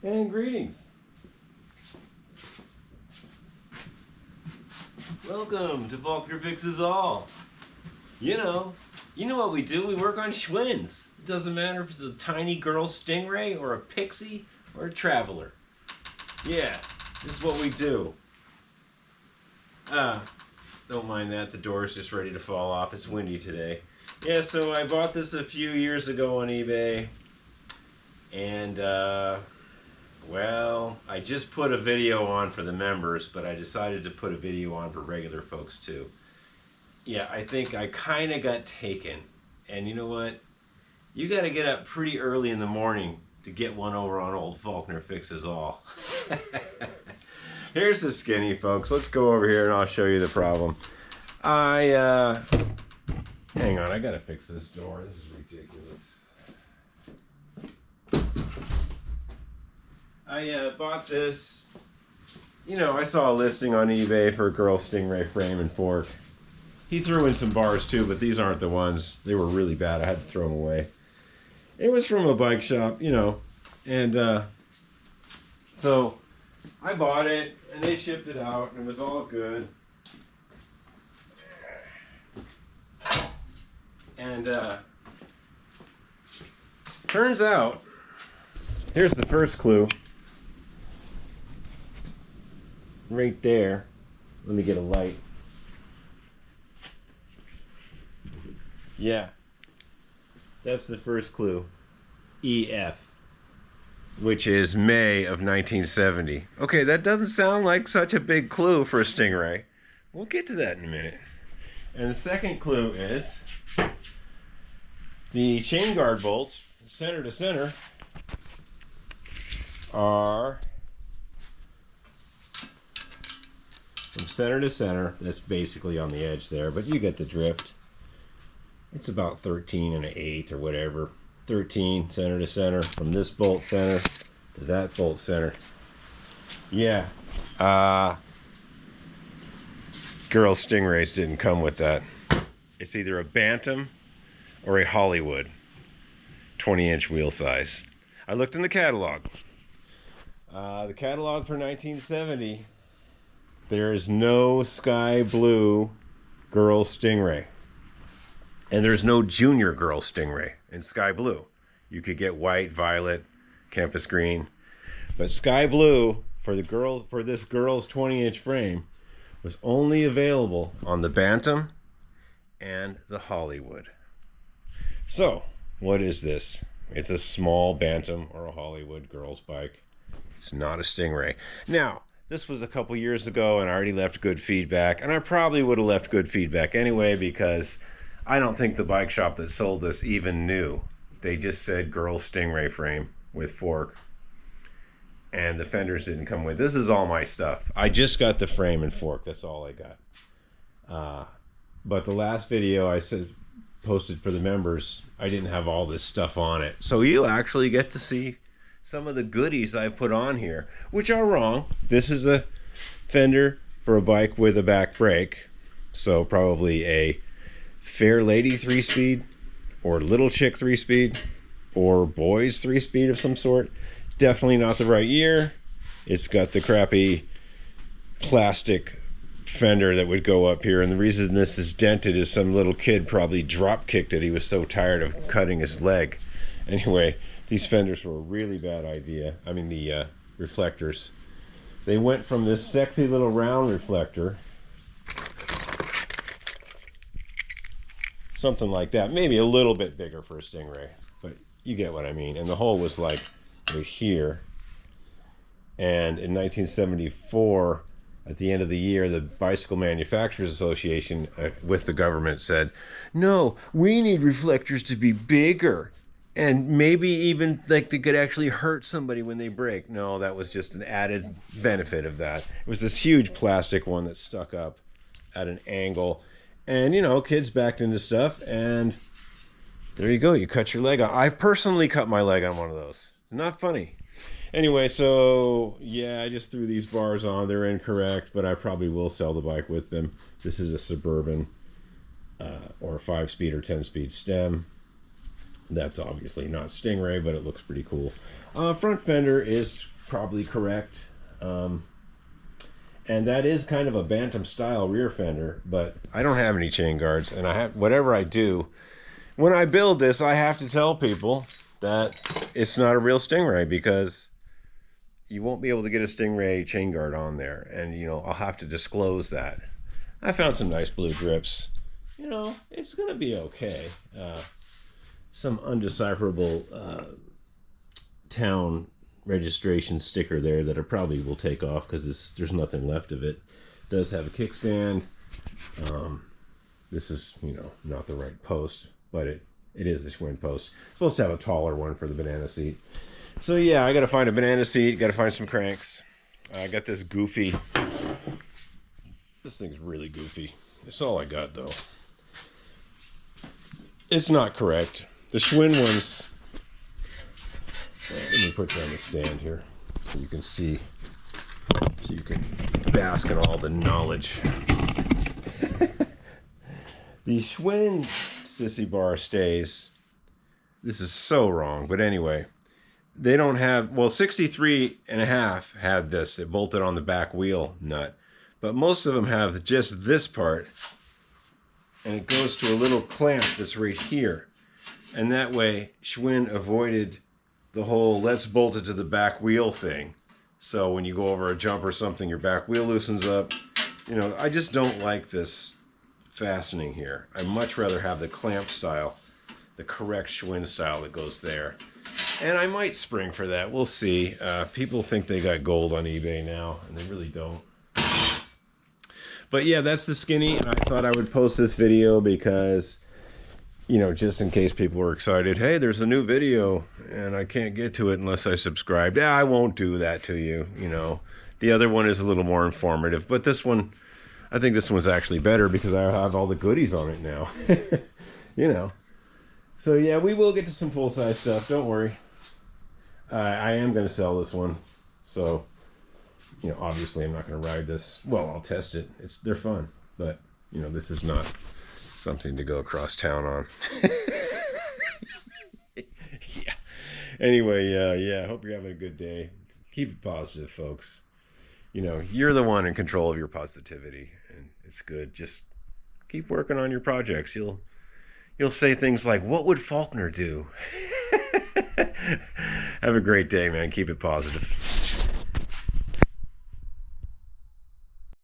And greetings. Welcome to Faulkner Fixes All. You know what we do. We work on Schwinns. It doesn't matter if it's a tiny girl stingray or a pixie or a traveler. Yeah, this is what we do. Don't mind that. The door is just ready to fall off. It's windy today. Yeah, so I bought this a few years ago on eBay. And, well, I just put a video on for the members, but I decided to put a video on for regular folks too. Yeah, I think I kind of got taken. And you know what? You got to get up pretty early in the morning to get one over on old Faulkner Fixes All. Here's the skinny, folks. Let's go over here and I'll show you the problem. Hang on, I got to fix this door. This is ridiculous. I bought this, I saw a listing on eBay for a girl stingray frame and fork. He threw in some bars too, but these aren't the ones. They were really bad. I had to throw them away. It was from a bike shop, and so I bought it and they shipped it out and it was all good. And turns out, here's the first clue. Right there. Let me get a light. Yeah. That's the first clue. EF. Which is May of 1970. Okay, that doesn't sound like such a big clue for a stingray. We'll get to that in a minute. And the second clue is the chain guard bolts, center to center, are from center to center. That's basically on the edge there, but you get the drift. It's about 13 and an eighth or whatever. 13 center to center from this bolt center to that bolt center. Yeah. Girl stingrays didn't come with that. It's either a Bantam or a Hollywood 20-inch wheel size. I looked in the catalog. The catalog for 1970, there is no sky blue girl stingray. And there's no junior girl stingray in sky blue. You could get white, violet, campus green. But sky blue for this girl's 20-inch frame was only available on the Bantam and the Hollywood. So, what is this? It's a small Bantam or a Hollywood girl's bike. It's not a stingray. Now, this was a couple years ago and I already left good feedback. And I probably would have left good feedback anyway because I don't think the bike shop that sold this even knew. They just said girl stingray frame with fork. And the fenders didn't come with. This is all my stuff. I just got the frame and fork. That's all I got. But the last video I posted for the members, I didn't have all this stuff on it. So you actually get to see some of the goodies I put on here, which are wrong. This is a fender for a bike with a back brake. So probably a Fair Lady 3-speed or Little Chick 3-speed or Boys 3-speed of some sort. Definitely not the right year. It's got the crappy plastic fender that would go up here, and the reason this is dented is some little kid probably drop kicked it. He was so tired of cutting his leg. Anyway, these fenders were a really bad idea. I mean, the reflectors. They went from this sexy little round reflector, something like that, maybe a little bit bigger for a stingray, but you get what I mean. And the hole was like right here. And in 1974, at the end of the year, the Bicycle Manufacturers Association with the government said, no, we need reflectors to be bigger. And maybe even like they could actually hurt somebody when they break. No, that was just an added benefit of that. It was this huge plastic one that stuck up at an angle. And, kids backed into stuff. And there you go. You cut your leg on. I've personally cut my leg on one of those. Not funny. Anyway, so yeah, I just threw these bars on. They're incorrect, but I probably will sell the bike with them. This is a Suburban or a 5-speed or 10-speed stem. That's obviously not Stingray, but it looks pretty cool. Front fender is probably correct. And that is kind of a bantam style rear fender, but I don't have any chain guards, and I have, whatever I do, when I build this, I have to tell people that it's not a real Stingray, because you won't be able to get a Stingray chain guard on there, and you know, I'll have to disclose that. I found some nice blue grips. You know, it's gonna be okay. Some undecipherable town registration sticker there that I probably will take off because there's nothing left of it. It does have a kickstand. This is, you know, not the right post, but it is a Schwinn post. It's supposed to have a taller one for the banana seat. So yeah, I gotta find a banana seat, gotta find some cranks. I got this goofy, this thing's really goofy. That's all I got though. It's not correct. The Schwinn ones, let me put you on the stand here so you can see, so you can bask in all the knowledge. The Schwinn sissy bar stays, this is so wrong, but anyway, they don't have, well, 63.5 had this, it bolted on the back wheel nut, but most of them have just this part, and it goes to a little clamp that's right here, and that way Schwinn avoided the whole let's bolt it to the back wheel thing. So when you go over a jump or something, your back wheel loosens up. You know, I just don't like this fastening here. I much rather have the clamp style, the correct Schwinn style that goes there. And I might spring for that. We'll see. People think they got gold on eBay now, and they really don't. But yeah, that's the Skinny. I thought I would post this video because, you know, just in case people were excited, hey, there's a new video and I can't get to it unless I subscribe. Yeah, I won't do that to you, you know. The other one is a little more informative, but this one, I think this one's actually better because I have all the goodies on it now. You know. So yeah, we will get to some full-size stuff, don't worry. I am going to sell this one, so, you know, obviously I'm not going to ride this. Well, I'll test it. They're fun, but, you know, this is not something to go across town on. Yeah. Anyway, yeah, I hope you're having a good day. Keep it positive, folks. You know, you're the one in control of your positivity, and it's good. Just keep working on your projects. You'll say things like, what would Faulkner do? Have a great day, man. Keep it positive.